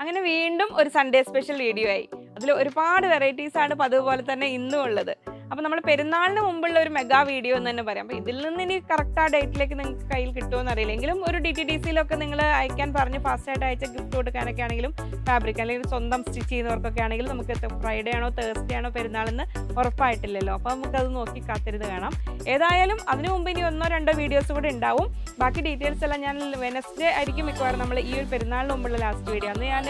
അങ്ങനെ വീണ്ടും ഒരു സൺഡേ സ്പെഷ്യൽ വീഡിയോ ആയി. അതിൽ ഒരുപാട് വെറൈറ്റീസ് ആണ് അതുപോലെ തന്നെ ഇന്നും ഉള്ളത്. അപ്പോൾ നമ്മൾ പെരുന്നാളിന് മുമ്പുള്ള ഒരു മെഗാ വീഡിയോ എന്ന് തന്നെ പറയാം. അപ്പോൾ ഇതിൽ നിന്ന് ഇനി കറക്റ്റ് ആ ഡേറ്റിലേക്ക് നിങ്ങൾക്ക് കയ്യിൽ കിട്ടുമെന്ന് അറിയില്ല. എങ്കിലും ഒരു DTDCയിലൊക്കെ നിങ്ങൾ അയക്കാൻ പറഞ്ഞ് ഫാസ്റ്റായിട്ട് അയച്ച ഗിഫ്റ്റ് കൊടുക്കാനൊക്കെ ആണെങ്കിലും ഫാബ്രിക് അല്ലെങ്കിൽ സ്വന്തം സ്റ്റിച്ച് ചെയ്യുന്നവർക്കൊക്കെ ആണെങ്കിലും നമുക്ക് ഫ്രൈഡേ ആണോ തേഴ്സ്ഡേ ആണോ പെരുന്നാളെന്ന് ഉറപ്പായിട്ടില്ലല്ലോ. അപ്പോൾ നമുക്കത് നോക്കി കാത്തിരുന്ന് കാണാം. ഏതായാലും അതിനു മുമ്പ് ഇനി 1-2 വീഡിയോസ് കൂടെ ഉണ്ടാവും. ബാക്കി ഡീറ്റെയിൽസ് എല്ലാം ഞാൻ വെനസ്ഡേ ആയിരിക്കും മിക്കവാറും നമ്മൾ ഈ ഒരു പെരുന്നാളിന് മുമ്പുള്ള ലാസ്റ്റ് വീഡിയോ. അന്ന് ഞാൻ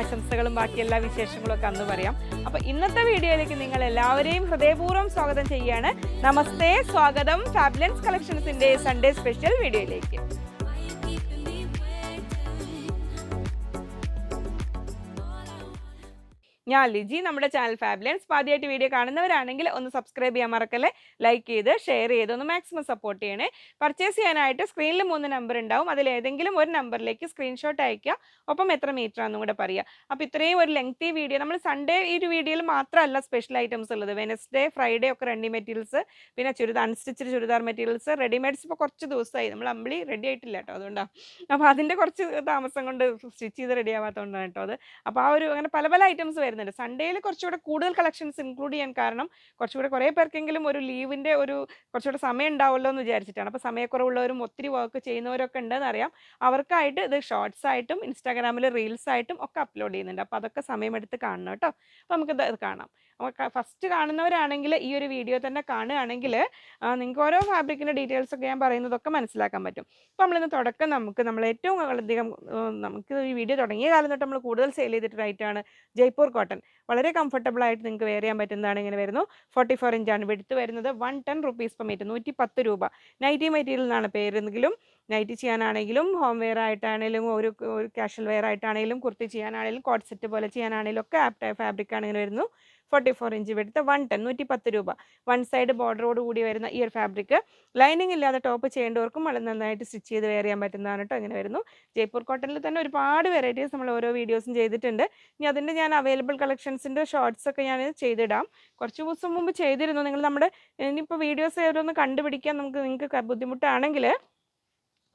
ആശംസകളും ബാക്കി എല്ലാ വിശേഷങ്ങളും ഒക്കെ അന്ന് പറയാം. അപ്പോൾ ഇന്നത്തെ വീഡിയോയിലേക്ക് നിങ്ങൾ എല്ലാവരെയും ഹൃദയപൂർവ്വം സ്വാഗതം ചെയ്യാണ്. നമസ്തേ, സ്വാഗതം ഫാബുലൻസ് കളക്ഷൻസിന്റെ സൺഡേ സ്പെഷ്യൽ വീഡിയോയിലേക്ക്. ഞാൻ ലിജി. നമ്മുടെ ചാനൽ ഫാബുലൻസ് ആദ്യമായിട്ട് വീഡിയോ കാണുന്നവരാണെങ്കിൽ ഒന്ന് സബ്സ്ക്രൈബ് ചെയ്യാൻ മറക്കല്ലേ, ലൈക്ക് ചെയ്ത് ഷെയർ ചെയ്ത് ഒന്ന് മാക്സിമം സപ്പോർട്ട് ചെയ്യണേ. പർച്ചേസ് ചെയ്യാനായിട്ട് സ്ക്രീനിൽ 3 നമ്പർ ഉണ്ടാവും. അതിൽ ഏതെങ്കിലും ഒരു നമ്പറിലേക്ക് സ്ക്രീൻഷോട്ട് അയക്കുക, ഒപ്പം എത്ര മീറ്റർ ആണെന്നും കൂടെ പറയുക. അപ്പോൾ ഇത്രയും ഒരു ലെങ്തി വീഡിയോ നമ്മൾ സൺഡേ ഈ ഒരു വീഡിയോയിൽ മാത്രമല്ല സ്പെഷ്യൽ ഐറ്റംസ് ഉള്ളത്. വെനസ്ഡേ ഫ്രൈഡേ ഒക്കെ റെഡി മെറ്റീരിയൽസ്, പിന്നെ അൺസ്റ്റിച്ചഡ് ചുരിദാർ മെറ്റീരിയൽസ്, റെഡിമെയ്ഡ്സ് ഇപ്പോൾ കുറച്ച് ദിവസമായി നമ്മൾ അമ്പിളി റെഡി ആയിട്ടില്ല കേട്ടോ, അതുകൊണ്ടാണ്. അപ്പോൾ അതിൻ്റെ കുറച്ച് താമസം കൊണ്ട് സ്റ്റിച്ച് ചെയ്ത് റെഡി ആവാത്തതുകൊണ്ടാണ് കേട്ടോ അത്. അപ്പോൾ ആ ഒരു അങ്ങനെ പല പല ഐറ്റംസ് വരുന്നുണ്ട്. സൺഡേയിൽ കുറച്ചുകൂടെ കൂടുതൽ കളക്ഷൻസ് ഇൻക്ലൂഡ് ചെയ്യാൻ കാരണം കുറച്ചുകൂടെ കുറേ പേർക്കെങ്കിലും ഒരു ലീവിൻ്റെ ഒരു കുറച്ചുകൂടെ സമയം ഉണ്ടാവുമല്ലോ എന്ന് വിചാരിച്ചിട്ടാണ്. അപ്പോൾ സമയക്കുറവുള്ളവരും ഒത്തിരി വർക്ക് ചെയ്യുന്നവരൊക്കെ ഉണ്ടെന്ന് അറിയാം. അവർക്കായിട്ട് ഇത് ഷോർട്സ് ആയിട്ടും ഇൻസ്റ്റാഗ്രാമിൽ റീൽസ് ആയിട്ടും ഒക്കെ അപ്ലോഡ് ചെയ്യുന്നുണ്ട്. അപ്പോൾ അതൊക്കെ സമയമെടുത്ത് കാണണം കേട്ടോ. അപ്പോൾ നമുക്കിത് കാണാം. അപ്പോൾ ഫസ്റ്റ് കാണുന്നവരാണെങ്കിൽ ഈ ഒരു വീഡിയോ തന്നെ കാണുകയാണെങ്കിൽ നിങ്ങൾക്ക് ഓരോ ഫാബ്രിക്കിൻ്റെ ഡീറ്റെയിൽസ് ഒക്കെ ഞാൻ പറയുന്നതൊക്കെ മനസ്സിലാക്കാൻ പറ്റും. അപ്പോൾ നമ്മളിന്ന് തുടക്കം നമ്മൾ ഏറ്റവും അധികം നമുക്ക് ഈ വീഡിയോ തുടങ്ങിയ കാലം തൊട്ട് നമ്മൾ കൂടുതൽ സെയിൽ ചെയ്തിട്ട് റൈറ്റാണ് ജയ്പൂർ കോട്ടൺ. വളരെ കംഫർട്ടബിൾ ആയിട്ട് നിങ്ങൾക്ക് വെയർ ചെയ്യാൻ പറ്റുന്നതാണ്. ഇങ്ങനെ വരുന്നു. 44 ഇഞ്ചാണ് വിഡ്ത്ത് വരുന്നത്. 110 rupees per meter, 110 രൂപ. നൈറ്റി മെറ്റീരിയൽ എന്നാണ് പേരെങ്കിലും നൈറ്റി ചെയ്യാനാണെങ്കിലും ഹോം വെയർ ആയിട്ടാണെങ്കിലും ഒരു കാഷ്വൽ വെയർ ആയിട്ടാണെങ്കിലും കുർത്തി ചെയ്യാനാണെങ്കിലും കോട്ട് സെറ്റ് പോലെ ചെയ്യാനാണെങ്കിലും ഒക്കെ ആപ്റ്റായ ഫാബ്രിക്കാണ് ഇങ്ങനെ വരുന്നു. 44 ഇഞ്ച് വിഡ്ത്ത്, 110, 110 രൂപ. വൺ സൈഡ് ബോർഡറോട് കൂടി വരുന്ന ഈ ഒരു ഫാബ്രിക് ലൈനിങ് ഇല്ലാതെ ടോപ്പ് ചെയ്യേണ്ടവർക്കും വളരെ നന്നായിട്ട് സ്റ്റിച്ച് ചെയ്ത് വെയർ ചെയ്യാൻ പറ്റുന്നതാണ് കേട്ടോ. ഇങ്ങനെ വരുന്നു. ജയ്പൂർ കോട്ടണിൽ തന്നെ ഒരുപാട് വെറൈറ്റീസ് നമ്മൾ ഓരോ വീഡിയോസും ചെയ്തിട്ടുണ്ട്. ഇനി അതിൻ്റെ ഞാൻ അവൈലബിൾ കളക്ഷൻസിൻ്റെ ഷോർട്സ് ഒക്കെ ഞാൻ ചെയ്തിടാം. കുറച്ച് ദിവസം മുമ്പ് ചെയ്തിരുന്നു. നിങ്ങൾ നമ്മുടെ ഇനിയിപ്പോൾ വീഡിയോസ് ഓരോന്ന് കണ്ടുപിടിക്കാൻ നിങ്ങൾക്ക് ബുദ്ധിമുട്ടാണെങ്കിൽ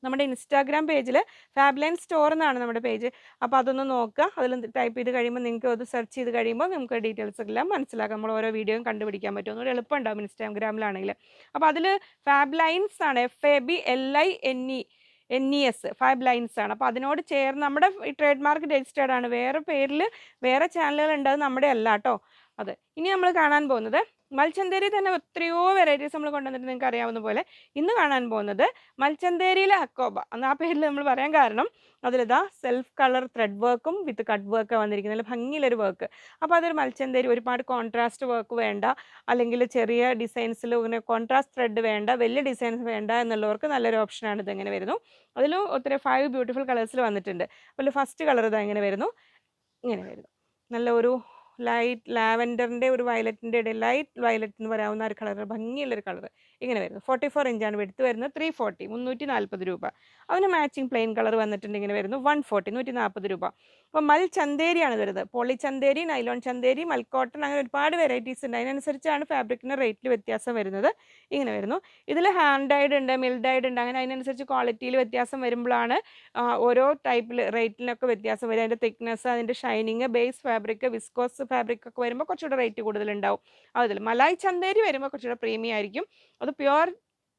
നമ്മുടെ ഇൻസ്റ്റാഗ്രാം പേജിൽ ഫാബ്ലൈൻ സ്റ്റോർ എന്നാണ് നമ്മുടെ പേജ്. അപ്പോൾ അതൊന്ന് നോക്കുക. അതിൽ ടൈപ്പ് ചെയ്ത് കഴിയുമ്പോൾ നിങ്ങൾക്ക് അത് സെർച്ച് ചെയ്ത് കഴിയുമ്പോൾ നമുക്ക് ഡീറ്റെയിൽസ് എല്ലാം മനസ്സിലാക്കാം. നമ്മൾ ഓരോ വീഡിയോയും കണ്ടുപിടിക്കാൻ പറ്റും. ഒന്നുകൂടെ എളുപ്പമുണ്ടാകും ഇൻസ്റ്റാഗ്രാമിലാണെങ്കിൽ. അപ്പോൾ അതിൽ ഫാബ്ലൈൻസ് ആണ്, FABLINES ഫാബ്ലൈൻസ് ആണ്. അപ്പോൾ അതിനോട് ചേർന്ന് നമ്മുടെ ട്രേഡ് മാർക്ക് രജിസ്റ്റേർഡ് ആണ്. വേറെ പേരിൽ വേറെ ചാനലുകൾ ഉണ്ട്, അത് നമ്മുടെ അല്ല കേട്ടോ. അതെ. ഇനി നമ്മൾ കാണാൻ പോകുന്നത് മൽച്ചന്തേരി തന്നെ എത്രയോ വെറൈറ്റീസ് നമ്മൾ കൊണ്ടുവന്നിട്ട് നിങ്ങൾക്ക് അറിയാവുന്ന പോലെ ഇന്ന് കാണാൻ പോകുന്നത് മൽച്ചന്തേരിയിലെ അക്കോബ എന്ന ആ പേരിൽ നമ്മൾ പറയാൻ കാരണം അതിലിതാ സെൽഫ് കളർ ത്രെഡ് വർക്കും വിത്ത് കട്ട് വർക്ക് വന്നിരിക്കുന്നത്, നല്ല ഭംഗിയിലൊരു വർക്ക്. അപ്പോൾ അതൊരു മൽച്ചന്തേരി, ഒരുപാട് കോൺട്രാസ്റ്റ് വർക്ക് വേണ്ട, അല്ലെങ്കിൽ ചെറിയ ഡിസൈൻസിൽ ഇങ്ങനെ കോൺട്രാസ്റ്റ് ത്രെഡ് വേണ്ട, വലിയ ഡിസൈൻസ് വേണ്ട എന്നുള്ളവർക്ക് നല്ലൊരു ഓപ്ഷനാണ് ഇത്. എങ്ങനെ വരുന്നു. അതിലും ഒത്തിരി 5 ബ്യൂട്ടിഫുൾ കളേഴ്സിൽ വന്നിട്ടുണ്ട്. അപ്പോൾ ഫസ്റ്റ് കളർ ഇതാ ഇങ്ങനെ വരുന്നു. ഇങ്ങനെ വരുന്നു. നല്ല ഒരു ലൈറ്റ് ലാവൻഡറിൻ്റെ ഒരു വയലറ്റിൻ്റെ ഇടയിൽ ലൈറ്റ് വയലറ്റ് എന്ന് പറയാവുന്ന ഒരു കളർ, ഭംഗിയുള്ളൊരു കളർ. ഇങ്ങനെ വരുന്നു. 44 ഇഞ്ചാണ് വെടുത്ത് വരുന്നത്. 340, 340 രൂപ. അതിന് മാച്ചിങ് പ്ലെയിൻ കളർ വന്നിട്ടുണ്ട്. ഇങ്ങനെ വരുന്നു. 140, 140 രൂപ. അപ്പോൾ ചന്തേരിയാണ് വരുന്നത്. പോളി ചന്തേരി, നൈലോൺ ചന്തേരി, മൽക്കോട്ടൺ, അങ്ങനെ ഒരുപാട് വെറൈറ്റീസ് ഉണ്ട്. അതിനനുസരിച്ചാണ് ഫാബ്രിക്കിൻ്റെ റേറ്റിൽ വ്യത്യാസം വരുന്നത്. ഇങ്ങനെ വരുന്നു. ഇതിൽ ഹാൻഡ് ഡൈഡ് ഉണ്ട്, മിൽ ഡൈഡ് ഉണ്ട്. അങ്ങനെ അതിനനുസരിച്ച് ക്വാളിറ്റിയിൽ വ്യത്യാസം വരുമ്പോഴാണ് ഓരോ ടൈപ്പിൽ റേറ്റിനൊക്കെ വ്യത്യാസം വരും. അതിൻ്റെ തിക്നെസ്, അതിൻ്റെ shining, base fabric, viscose fabric ഒക്കെ വരുമ്പോൾ കുറച്ചുകൂടെ റേറ്റ് കൂടുതലുണ്ടാവും. അതിൽ മലായ് ചന്തേരി വരുമ്പോൾ കുറച്ചുകൂടെ പ്രീമിയം ആയിരിക്കും. അത് പ്യുവർ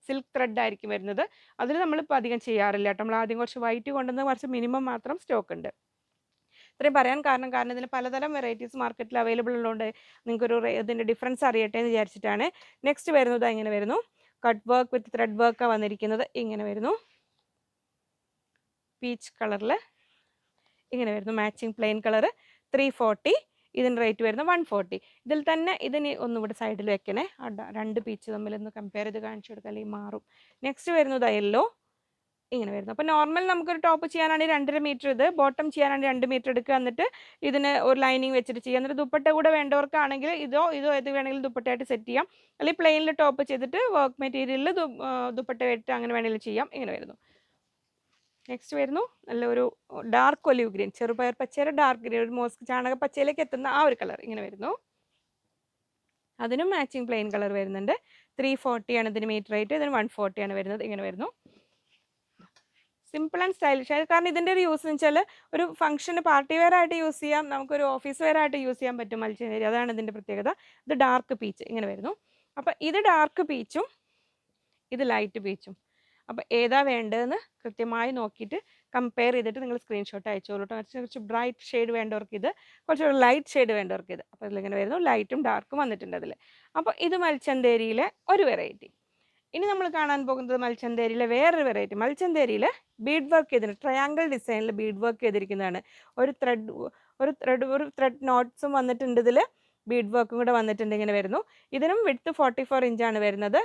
സിൽക്ക് ത്രെഡ് ആയിരിക്കും വരുന്നത്. അതിൽ നമ്മളിപ്പോൾ അധികം ചെയ്യാറില്ല കേട്ടോ. നമ്മൾ ആദ്യം കുറച്ച് വൈറ്റ് കൊണ്ടുവന്ന് കുറച്ച് മിനിമം മാത്രം സ്റ്റോക്ക് ഉണ്ട്. ഇത്രയും പറയാൻ കാരണം ഇതിന് പലതരം വെറൈറ്റീസ് മാർക്കറ്റിൽ അവൈലബിൾ ഉള്ളതുകൊണ്ട് നിങ്ങൾക്കൊരു ഇതിൻ്റെ ഡിഫറൻസ് അറിയട്ടെ എന്ന് വിചാരിച്ചിട്ടാണ്. നെക്സ്റ്റ് വരുന്നത് ഇങ്ങനെ വരുന്നു. കട്ട് വർക്ക് വിത്ത് ത്രെഡ് വർക്കാണ് വന്നിരിക്കുന്നത്. ഇങ്ങനെ വരുന്നു. പീച്ച് കളറിൽ ഇങ്ങനെ വരുന്നു. Matching plain colour. 340. ഇതിൻ്റെ റേറ്റ് വരുന്നത് 140. ഇതിൽ തന്നെ ഇതിന് ഒന്നുകൂടെ സൈഡിൽ വെക്കണേ. രണ്ട് പീച്ച് തമ്മിലൊന്ന് കമ്പയർ ചെയ്ത് കാണിച്ചു കൊടുക്കുക, അല്ലെങ്കിൽ മാറും. നെക്സ്റ്റ് വരുന്നത് യെല്ലോ. ഇങ്ങനെ വരുന്നു. അപ്പോൾ നോർമൽ നമുക്കൊരു ടോപ്പ് ചെയ്യാനാണെങ്കിൽ 2.5 മീറ്റർ, ഇത് ബോട്ടം ചെയ്യാനാണെങ്കിൽ 2 മീറ്റർ എടുക്കുക. എന്നിട്ട് ഇതിന് ഒരു ലൈനിങ് വെച്ചിട്ട് ചെയ്യുക. എന്നിട്ട് ദുപ്പട്ട കൂടെ വേണ്ടവർക്കാണെങ്കിൽ ഇതോ ഏത് വേണമെങ്കിലും ദുപ്പട്ടയായിട്ട് സെറ്റ് ചെയ്യാം. അല്ലെങ്കിൽ പ്ലെയിനിൽ ടോപ്പ് ചെയ്തിട്ട് വർക്ക് മെറ്റീരിയലിൽ ദുപ്പട്ട വെട്ട് അങ്ങനെ വേണമെങ്കിലും ചെയ്യാം. ഇങ്ങനെ വരുന്നു. നെക്സ്റ്റ് വരുന്നു നല്ലൊരു ഡാർക്ക് ഒലിവ് ഗ്രീൻ, ചെറുപയർ പച്ചയുടെ ഡാർക്ക് ഗ്രീൻ, ഒരു മോസ്ക് ചാണക പച്ചയിലേക്ക് എത്തുന്ന ആ ഒരു കളർ. ഇങ്ങനെ വരുന്നു. അതിനും മാച്ചിങ് പ്ലെയിൻ കളർ വരുന്നുണ്ട്. 340 ആണ് ഇതിന് മീറ്റർ റേറ്റ്. ഇതിന് 140 ആണ് വരുന്നത്. ഇങ്ങനെ വരുന്നു. സിമ്പിൾ ആൻഡ് സ്റ്റൈലിഷ് ആയത്. കാരണം ഇതിൻ്റെ ഒരു യൂസ് എന്ന് വെച്ചാൽ ഒരു ഫംഗ്ഷന് പാർട്ടി വെയർ ആയിട്ട് യൂസ് ചെയ്യാം, നമുക്കൊരു ഓഫീസ് വെയർ ആയിട്ട് യൂസ് ചെയ്യാൻ പറ്റും മൽച്ചന്തേരി. അതാണ് ഇതിൻ്റെ പ്രത്യേകത. ഇത് ഡാർക്ക് പീച്ച് ഇങ്ങനെ വരുന്നു. അപ്പോൾ ഇത് ഡാർക്ക് പീച്ചും ഇത് ലൈറ്റ് പീച്ചും. അപ്പോൾ ഏതാ വേണ്ടതെന്ന് കൃത്യമായി നോക്കിയിട്ട് കമ്പയർ ചെയ്തിട്ട് നിങ്ങൾ സ്ക്രീൻഷോട്ട് അയച്ചോളൂ കേട്ടോ. കുറച്ച് ബ്രൈറ്റ് ഷെയ്ഡ് വേണ്ടവർക്ക് ഇത്, കുറച്ച് ലൈറ്റ് ഷെയ്ഡ് വേണ്ടവർക്ക് ഇത്. അപ്പോൾ ഇതിലിങ്ങനെ വരുന്നു, ലൈറ്റും ഡാർക്കും വന്നിട്ടുണ്ട് അതിൽ. അപ്പോൾ ഇത് മൽച്ചന്തേരിയിലെ ഒരു വെറൈറ്റി. ഇനി നമ്മൾ കാണാൻ പോകുന്നത് മൽച്ചന്തേരിയിലെ വേറൊരു വെറൈറ്റി. മൽച്ചന്തേരിയിൽ ബീഡ് വർക്ക് ചെയ്തിട്ടുണ്ട്, ട്രയാങ്കിൾ ഡിസൈനിൽ ബീഡ് വർക്ക് ചെയ്തിരിക്കുന്നതാണ്. ഒരു ത്രെഡ് നോട്ട്സും വന്നിട്ടുണ്ട് ഇതിൽ, ബീഡ് വർക്കും കൂടെ വന്നിട്ടുണ്ട്. ഇങ്ങനെ വരുന്നു. ഇതിനും വിഡ്ത്ത് 44 ഇഞ്ചാണ് വരുന്നത്.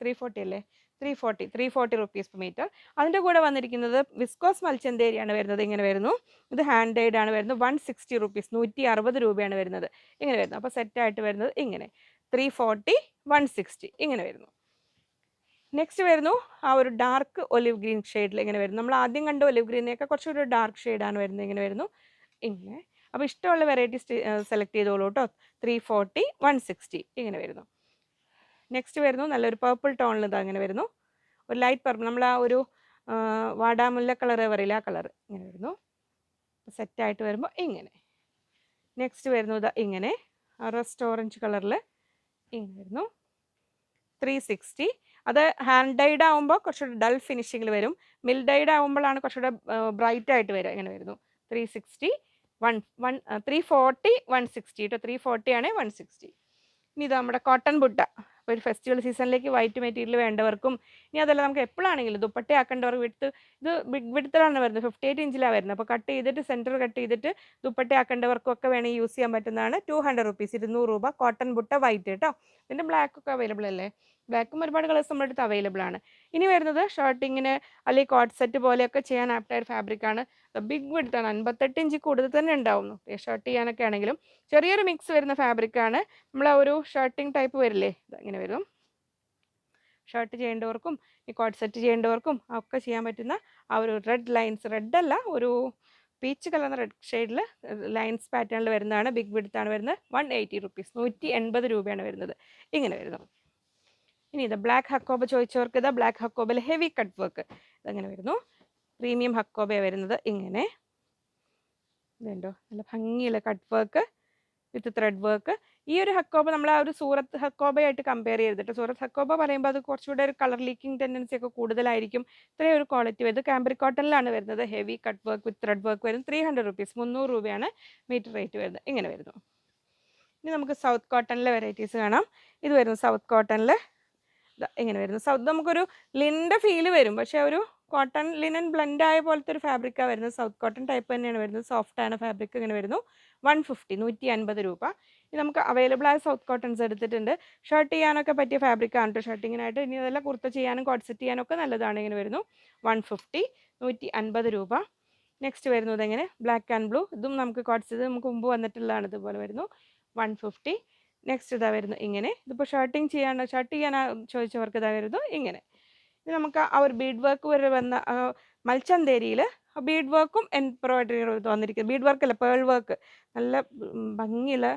340 അല്ലേ, 340 റുപ്പീസ് പെർ മീറ്റർ. അതിൻ്റെ കൂടെ വന്നിരിക്കുന്നത് വിസ്കോസ് മൽച്ചന്തേരിയാണ് വരുന്നത്. ഇങ്ങനെ വരുന്നു. ഇത് ഹാൻഡ് ഡൈഡ് ആണ് വരുന്നത്. 160 റുപ്പീസ്, 160 രൂപയാണ് വരുന്നത്. ഇങ്ങനെ വരുന്നു. അപ്പോൾ സെറ്റായിട്ട് വരുന്നത് ഇങ്ങനെ 340, 160 ഇങ്ങനെ വരുന്നു. നെക്സ്റ്റ് വരുന്നു ആ ഒരു ഡാർക്ക് ഒലിവ് ഗ്രീൻ ഷെയ്ഡിൽ ഇങ്ങനെ വരുന്നു. നമ്മൾ ആദ്യം കണ്ട ഒലിവ് ഗ്രീനൊക്കെ കുറച്ചൊരു ഡാർക്ക് ഷെയ്ഡാണ് വരുന്നത്. ഇങ്ങനെ വരുന്നു ഇങ്ങനെ. അപ്പോൾ ഇഷ്ടമുള്ള വെറൈറ്റി സെലക്ട് ചെയ്തോളൂ കേട്ടോ. 340, 160 ഇങ്ങനെ വരുന്നു. നെക്സ്റ്റ് വരുന്നു നല്ലൊരു പേർപ്പിൾ ടോണിൽ ഇത് അങ്ങനെ വരുന്നു. ഒരു ലൈറ്റ് പർപ്പിൾ, നമ്മൾ ആ ഒരു വാടാമുല്ല കളർ പറയില്ല, ആ കളർ ഇങ്ങനെ വരുന്നു. സെറ്റായിട്ട് വരുമ്പോൾ ഇങ്ങനെ. നെക്സ്റ്റ് വരുന്നു ഇതാ ഇങ്ങനെ റസ്റ്റ് ഓറഞ്ച് കളറിൽ ഇങ്ങനെ വരുന്നു. 360. അത് ഹാൻഡ് ഡൈഡ് ആകുമ്പോൾ കുറച്ചുകൂടെ ഡൾ ഫിനിഷിങ്ങിൽ വരും. മിൽ ഡൈഡ് ആകുമ്പോഴാണ് കുറച്ചുകൂടെ ബ്രൈറ്റ് ആയിട്ട് വരിക. ഇങ്ങനെ വരുന്നു. 360, 340, 160 കേട്ടോ. 340 ആണ്, 160. ഇനി ഇത് നമ്മുടെ കോട്ടൺ ബുട്ട. അപ്പോൾ ഒരു ഫെസ്റ്റിവൽ സീസണിലേക്ക് വൈറ്റ് മെറ്റീരിയൽ വേണ്ടവർക്കും, ഇനി അതല്ല നമുക്ക് എപ്പോഴാണെങ്കിലും ദുപ്പട്ടയാക്കേണ്ടവർക്ക് ഇത് ബിഗ് വിഡ്ത്തിലാണ് വരുന്നത്, 58 ഇഞ്ചിലാണ് വരുന്നത്. അപ്പോൾ കട്ട് ചെയ്തിട്ട് സെൻറ്റർ കട്ട് ചെയ്തിട്ട് ദുപ്പട്ടയാക്കേണ്ടവർക്കും ഒക്കെ വേണമെങ്കിൽ യൂസ് ചെയ്യാൻ പറ്റുന്നതാണ്. 200 റുപ്പീസ്, 200 രൂപ. കോട്ടൺ ബുട്ട വൈറ്റ് കേട്ടോ. ഇതിൻ്റെ ബ്ലാക്ക് ഒക്കെ അവൈലബിൾ അല്ലേ? ബ്ലാക്കും ഒരുപാട് കളേഴ്സ് നമ്മുടെ അടുത്ത് അവൈലബിൾ ആണ്. ഇനി വരുന്നത് ഷർട്ടിങ്ങിന് അല്ലെങ്കിൽ കോട്ട് സെറ്റ് പോലെയൊക്കെ ചെയ്യാൻ ആപ്റ്റായ ഫാബ്രിക്കാണ്. ബിഗ് വിഡ്ത്താണ്, 58 ഇഞ്ച് കൂടുതൽ തന്നെ ഉണ്ടാവുന്നു ഷർട്ട് ചെയ്യാനൊക്കെ ആണെങ്കിലും. ചെറിയൊരു മിക്സ് വരുന്ന ഫാബ്രിക്കാണ്. നമ്മൾ ആ ഒരു ഷർട്ടിങ് ടൈപ്പ് വരില്ലേ, ഇങ്ങനെ വരും. ഷർട്ട് ചെയ്യേണ്ടവർക്കും ഈ കോട്ട് സെറ്റ് ചെയ്യേണ്ടവർക്കും ഒക്കെ ചെയ്യാൻ പറ്റുന്ന ആ ഒരു റെഡ് ലൈൻസ്, റെഡ് അല്ല, ഒരു പീച്ച് കളർ റെഡ് ഷെയ്ഡിൽ ലൈൻസ് പാറ്റേണിൽ വരുന്നതാണ്. ബിഗ് വിഡ്ത്താണ് വരുന്നത്. 180 റുപ്പീസ്, 180 രൂപയാണ് വരുന്നത്. ഇങ്ങനെ വരുന്നു. ഇനി ഇത് ബ്ലാക്ക് ഹക്കോബ ചോദിച്ചവർക്ക് ഇതാ ബ്ലാക്ക് ഹക്കോബയിൽ ഹെവി കട്ട് വർക്ക് ഇതങ്ങനെ വരുന്നു. പ്രീമിയം ഹക്കോബയാണ് വരുന്നത്. ഇങ്ങനെ ഇതുണ്ടോ, നല്ല ഭംഗിയുള്ള cut work with thread work. ഈ ഒരു ഹക്കോബ നമ്മൾ ആ ഒരു സൂറത്ത് ഹക്കോബയായിട്ട് കമ്പയർ ചെയ്തിട്ട്, സൂറത്ത് ഹക്കോബ പറയുമ്പോൾ അത് കുറച്ചുകൂടെ ഒരു കളർ ലീക്കിംഗ് ടെൻഡൻസി ഒക്കെ കൂടുതലായിരിക്കും. ഇത്രയും ഒരു ക്വാളിറ്റി വരുന്നത് കാംബ്രിക് കോട്ടണിലാണ് വരുന്നത്. Heavy cut work with thread work വരും. 300 റുപ്പീസ്, 300 രൂപയാണ് മീറ്റർ റേറ്റ് വരുന്നത്. ഇങ്ങനെ വരുന്നു. ഇനി നമുക്ക് സൗത്ത് കോട്ടണിലെ വെറൈറ്റീസ് കാണാം. ഇത് വരുന്നു സൗത്ത് കോട്ടണിൽ ഇങ്ങനെ വരുന്നു. സൗത്ത് നമുക്കൊരു ലിൻ്റെ ഫീല് വരും, പക്ഷേ ഒരു കോട്ടൺ ലിനൻ ബ്ലെൻഡ് ആയ പോലത്തെ ഒരു ഫാബ്രിക്കാണ് വരുന്നത്. സൗത്ത് കോട്ടൺ ടൈപ്പ് തന്നെയാണ് വരുന്നത്. സോഫ്റ്റ് ആണ് ഫാബ്രിക്. ഇങ്ങനെ വരുന്നു. 150, 150 രൂപ. ഇനി നമുക്ക് അവൈലബിൾ ആയ സൗത്ത് കോട്ടൺസ് എടുത്തിട്ടുണ്ട്. ഷർട്ട് ചെയ്യാനൊക്കെ പറ്റിയ ഫാബ്രിക്കാണ് കേട്ടോ ഷർട്ടിങ്ങിനായിട്ട്. ഇനി അതെല്ലാം കുർത്ത ചെയ്യാനും കോട്ട് സെറ്റ് ചെയ്യാനൊക്കെ നല്ലതാണ്. ഇങ്ങനെ വരുന്നു. 150, 150 രൂപ. നെക്സ്റ്റ് വരുന്നത് എങ്ങനെ ബ്ലാക്ക് ആൻഡ് ബ്ലൂ. ഇതും നമുക്ക് കോട്ട് സെറ്റ് നമുക്ക് മുമ്പ് വന്നിട്ടുള്ളതാണ്. ഇതുപോലെ വരുന്നു. 150. നെക്സ്റ്റ് ഇതാ വരുന്നു ഇങ്ങനെ. ഇതിപ്പോൾ ഷർട്ട് ചെയ്യാൻ ചോദിച്ചവർക്ക് ഇതാ വരുന്നു ഇങ്ങനെ. ഇനി നമുക്ക് ആ ഒരു ബീഡ് വർക്ക് വരെ വന്ന മൽച്ചന്തേരിയിൽ ബീഡ് വർക്കും എംബ്രോയിഡറി വന്നിരിക്കുന്നു. ബീഡ് വർക്കല്ല, പേൾ വർക്ക്, നല്ല ഭംഗിയുള്ള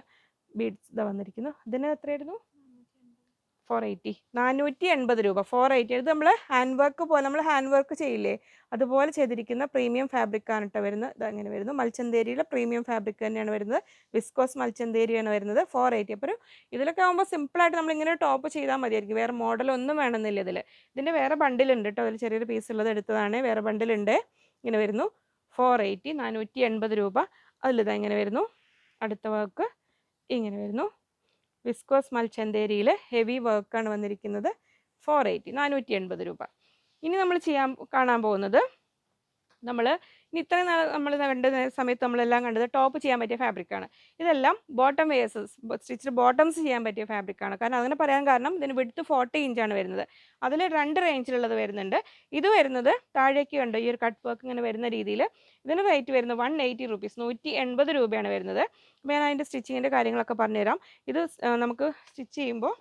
ബീഡ്സ് ഇതാ വന്നിരിക്കുന്നു. ഇതിന് എത്രയായിരുന്നു? 480, 480 രൂപ. 480. ഇത് നമ്മൾ ഹാൻഡ് വർക്ക് പോലെ, നമ്മൾ ഹാൻഡ് വർക്ക് ചെയ്യില്ലേ, അതുപോലെ ചെയ്തിരിക്കുന്ന പ്രീമിയം ഫാബ്രിക്കാണ് കേട്ടോ വരുന്നത്. ഇത് അങ്ങനെ വരുന്നു. മൽച്ചന്തേരിയിലെ പ്രീമിയം ഫാബ്രിക് തന്നെയാണ് വരുന്നത്. വിസ്കോസ് മൽച്ചന്തേരിയാണ് വരുന്നത്. 480. അപ്പോൾ ഇതിലൊക്കെ ആകുമ്പോൾ സിമ്പിളായിട്ട് നമ്മളിങ്ങനെ ടോപ്പ് ചെയ്താൽ മതിയായിരിക്കും. വേറെ മോഡലൊന്നും വേണമെന്നില്ല ഇതിൽ. ഇതിൻ്റെ വേറെ ബണ്ടിലുണ്ട് കേട്ടോ. അതിൽ ചെറിയൊരു പീസ് ഉള്ളത് എടുത്തതാണ്. വേറെ ബണ്ടിലുണ്ട്. ഇങ്ങനെ വരുന്നു. 480, 480 രൂപ. അതിലിതാ ഇങ്ങനെ വരുന്നു. അടുത്ത വർക്ക് ഇങ്ങനെ വരുന്നു. വിസ്കോസ് മൽച്ചന്തേരിയിൽ ഹെവി വർക്കാണ് വന്നിരിക്കുന്നത്. 480, 480 രൂപ. ഇനി നമ്മൾ കാണാൻ പോകുന്നത്, നമ്മൾ ഇനി ഇത്രയും നാൾ നമ്മൾ കണ്ട സമയത്ത് നമ്മളെല്ലാം കണ്ടത് ടോപ്പ് ചെയ്യാൻ പറ്റിയ ഫാബ്രിക്കാണ്. ഇതെല്ലാം ബോട്ടം വെയേഴ്സ്, സ്റ്റിച്ചിൽ ബോട്ടംസ് ചെയ്യാൻ പറ്റിയ ഫാബ്രിക്കാണ്. കാരണം അങ്ങനെ പറയാൻ കാരണം ഇതിന് വിഡ്ത്ത് 40 ഇഞ്ചാണ് വരുന്നത്. അതിൽ 2 റേഞ്ചിലുള്ളത് വരുന്നുണ്ട്. ഇത് വരുന്നത് താഴേക്ക് കണ്ടോ, ഈ ഒരു കട്ട് വർക്ക് ഇങ്ങനെ വരുന്ന രീതിയിൽ. ഇതിന് റേറ്റ് വരുന്നത് 180 റുപ്പീസ്, 180 രൂപയാണ് വരുന്നത്. അപ്പോൾ ഞാൻ അതിൻ്റെ സ്റ്റിച്ചിങ്ങിൻ്റെ കാര്യങ്ങളൊക്കെ പറഞ്ഞുതരാം. ഇത് നമുക്ക് സ്റ്റിച്ച് ചെയ്യുമ്പോൾ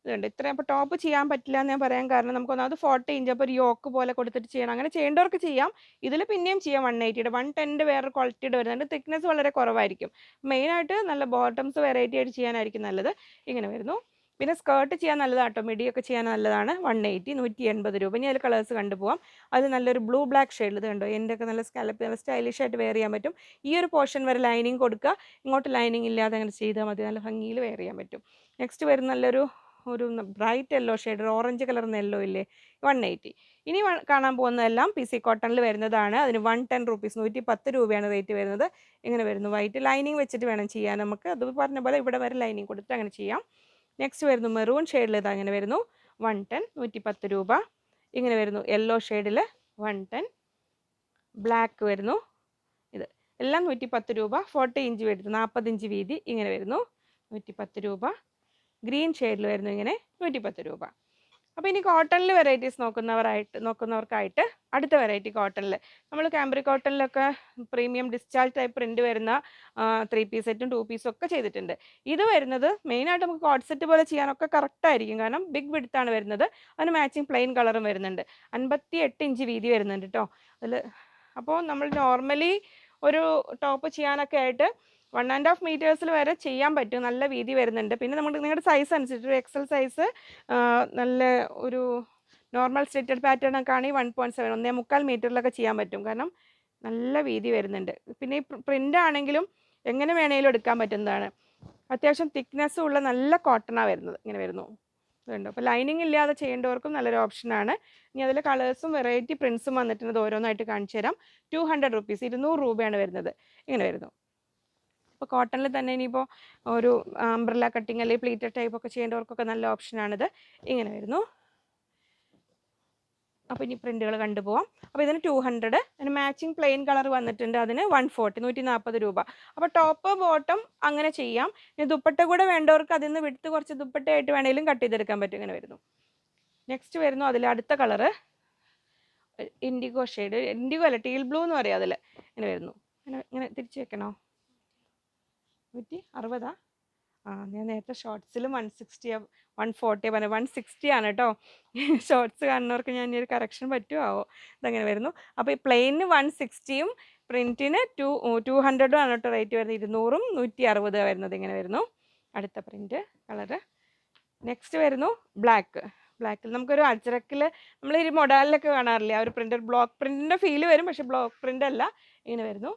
ഇതുണ്ട് ഇത്രയും. അപ്പോൾ ടോപ്പ് ചെയ്യാൻ പറ്റില്ല എന്ന് ഞാൻ പറയാൻ കാരണം നമുക്കൊന്നാമത് 40 ഇഞ്ച്, അപ്പോൾ ഒരു യോക്ക് പോലെ കൊടുത്തിട്ട് ചെയ്യണം. അങ്ങനെ ചെയ്യേണ്ടവർക്ക് ചെയ്യാം. ഇതിൽ പിന്നെയും ചെയ്യാം 180യുടെ. 110 വേറെ ക്വാളിറ്റിയുടെ വരുന്നുണ്ട്. തിക്നെസ് വളരെ കുറവായിരിക്കും. മെയിനായിട്ട് നല്ല ബോട്ടംസ് വെറൈറ്റി ആയിട്ട് ചെയ്യാനായിരിക്കും നല്ലത്. ഇങ്ങനെ വരുന്നു. പിന്നെ സ്കേർട്ട് ചെയ്യാൻ നല്ലതാണ് കേട്ടോ, മിഡിയൊക്കെ ചെയ്യാൻ നല്ലതാണ്. 180 180 രൂപ. ഇനി അതിൽ കളേഴ്സ് കണ്ടുപോകാം. അത് നല്ലൊരു ബ്ലൂ ബ്ലാക്ക് ഷെയ്ഡിൽ ഇത് കണ്ടോ, എൻ്റെ ഒക്കെ നല്ല സ്കാലപ്പ് നല്ല സ്റ്റൈലിഷ് ആയിട്ട് വെയർ ചെയ്യാൻ പറ്റും. ഈ ഒരു പോർഷൻ വരെ ലൈനിങ് കൊടുക്കുക, ഇങ്ങോട്ട് ലൈനിങ് ഇല്ലാതെ അങ്ങനെ ചെയ്താൽ മതി, നല്ല ഭംഗിയിൽ വെയർ ചെയ്യാൻ പറ്റും. നെക്സ്റ്റ് വരുന്ന നല്ലൊരു ബ്രൈറ്റ് യെല്ലോ ഷെയ്ഡ്, ഓറഞ്ച് കളർന്ന് യെല്ലോ ഇല്ലേ, 180. ഇനി കാണാൻ പോകുന്നതെല്ലാം PC കോട്ടണിൽ വരുന്നതാണ്. അതിന് 110 റുപ്പീസ്, 110 രൂപയാണ് റേറ്റ് വരുന്നത്. ഇങ്ങനെ വരുന്നു, വൈറ്റ് ലൈനിങ് വെച്ചിട്ട് വേണം ചെയ്യാൻ നമുക്ക്. അത് പറഞ്ഞ പോലെ ഇവിടെ വരെ ലൈനിങ് കൊടുത്ത് അങ്ങനെ ചെയ്യാം. നെക്സ്റ്റ് വരുന്നു മെറൂൺ ഷെയ്ഡിൽ, ഇത് അങ്ങനെ വരുന്നു 110 110 രൂപ. ഇങ്ങനെ വരുന്നു യെല്ലോ ഷെയ്ഡിൽ 110. ബ്ലാക്ക് വരുന്നു, ഇത് എല്ലാം 110 രൂപ. 40 ഇഞ്ച് വരുന്നു, 40 ഇഞ്ച് വീതി, ഇങ്ങനെ വരുന്നു 110 രൂപ. ഗ്രീൻ ഷെയ്ഡിൽ വരുന്നു ഇങ്ങനെ 110 രൂപ. അപ്പോൾ ഇനി കോട്ടണിൽ വെറൈറ്റീസ് നോക്കുന്നവർക്കായിട്ട് അടുത്ത വെറൈറ്റി കോട്ടണിൽ നമ്മൾ കാംബ്രി കോട്ടണിലൊക്കെ പ്രീമിയം ഡിസ്ചാർജ് ടൈപ്പ് പ്രിൻറ്റ് വരുന്ന 3 പീസ് സെറ്റും 2 പീസും ഒക്കെ ചെയ്തിട്ടുണ്ട്. ഇത് വരുന്നത് മെയിനായിട്ട് നമുക്ക് കോഡ് സെറ്റ് പോലെ ചെയ്യാനൊക്കെ കറക്റ്റായിരിക്കും, കാരണം ബിഗ് വിഡ്ത്താണ് വരുന്നത്. അതിന് മാച്ചിങ് പ്ലെയിൻ കളറും വരുന്നുണ്ട്. 58 ഇഞ്ച് വീതി വരുന്നുണ്ട് കേട്ടോ അതിൽ. അപ്പോൾ നമ്മൾ നോർമലി ഒരു ടോപ്പ് ചെയ്യാനൊക്കെ ആയിട്ട് 1.5 മീറ്റേഴ്സിൽ വരെ ചെയ്യാൻ പറ്റും, നല്ല വീതി വരുന്നുണ്ട്. പിന്നെ നിങ്ങളുടെ സൈസ് അനുസരിച്ച് ഒരു എക്സൽ സൈസ് നല്ല ഒരു നോർമൽ സ്ലിറ്റഡ് പാറ്റേൺ ഒക്കെ ആണെങ്കിൽ 1.7 1.25 മീറ്ററിലൊക്കെ ചെയ്യാൻ പറ്റും, കാരണം നല്ല വീതി വരുന്നുണ്ട്. പിന്നെ ഈ പ്രിൻ്റ് ആണെങ്കിലും എങ്ങനെ വേണമെങ്കിലും എടുക്കാൻ പറ്റുന്നതാണ്. അത്യാവശ്യം തിക്നെസ്സും ഉള്ള നല്ല കോട്ടണാണ് വരുന്നത്, ഇങ്ങനെ വരുന്നു ഇതുണ്ട്. അപ്പോൾ ലൈനിങ് ഇല്ലാതെ ചെയ്യേണ്ടവർക്കും നല്ലൊരു ഓപ്ഷനാണ്. ഇനി അതിൽ കളേഴ്സും വെറൈറ്റി പ്രിൻസും വന്നിട്ടുണ്ട്, ഓരോന്നായിട്ട് കാണിച്ചു തരാം. 200 റുപ്പീസ്, 200 രൂപയാണ് വരുന്നത്. ഇങ്ങനെ വരുന്നു. ഇപ്പോൾ കോട്ടണിൽ തന്നെ ഇനിയിപ്പോൾ ഒരു അംബ്രല്ല കട്ടിങ് അല്ലെങ്കിൽ പ്ലീറ്റഡ് ടൈപ്പ് ഒക്കെ ചെയ്യേണ്ടവർക്കൊക്കെ നല്ല ഓപ്ഷനാണിത്. ഇങ്ങനെ വരുന്നു. അപ്പോൾ ഇനി പ്രിൻറ്റുകൾ കണ്ടുപോകാം. അപ്പോൾ ഇതിന് 200, അതിന് മാച്ചിങ് പ്ലെയിൻ കളർ വന്നിട്ടുണ്ട്, അതിന് 140 140 രൂപ. അപ്പോൾ ടോപ്പ് ബോട്ടം അങ്ങനെ ചെയ്യാം. ഇനി ദുപ്പട്ട കൂടെ വേണ്ടവർക്ക് അതിൽ നിന്ന് വിട്ട് കുറച്ച് ദുപ്പട്ടയായിട്ട് വേണമെങ്കിലും കട്ട് ചെയ്തെടുക്കാൻ പറ്റും. ഇങ്ങനെ വരുന്നു. നെക്സ്റ്റ് വരുന്നു അതിൽ അടുത്ത കളറ് ഇൻഡിഗോ ഷെയ്ഡ്, ഇൻഡിഗോ അല്ല ടീൽ ബ്ലൂ എന്ന് പറയാം അതിൽ. ഇങ്ങനെ വരുന്നു. ഇങ്ങനെ തിരിച്ച് വെക്കണോ, 160. ഞാൻ നേരത്തെ ഷോർട്സിലും 160 140 പറഞ്ഞു, 160 ആണ് കേട്ടോ. ഷോർട്സ് കാണുന്നവർക്ക് ഞാൻ ഈ ഒരു കറക്ഷൻ പറ്റുമോ, ഇതങ്ങനെ വരുന്നു. അപ്പോൾ ഈ പ്ലെയിന് 160യും പ്രിൻറ്റിന് 200 ആണ് കേട്ടോ റേറ്റ് വരുന്നത്. 200ഉം 160 വരുന്നത്. ഇങ്ങനെ വരുന്നു. അടുത്ത പ്രിൻറ്റ് കളറ്. നെക്സ്റ്റ് വരുന്നു ബ്ലാക്കിൽ നമുക്കൊരു അജ്രക്കിൽ നമ്മൾ ഈ മൊഡാലിലൊക്കെ കാണാറില്ല, ആ ഒരു പ്രിൻ്റ് ബ്ലോക്ക് പ്രിൻറ്റിൻ്റെ ഫീല് വരും, പക്ഷേ ബ്ലോക്ക് പ്രിൻ്റ് അല്ല. ഇങ്ങനെ വരുന്നു.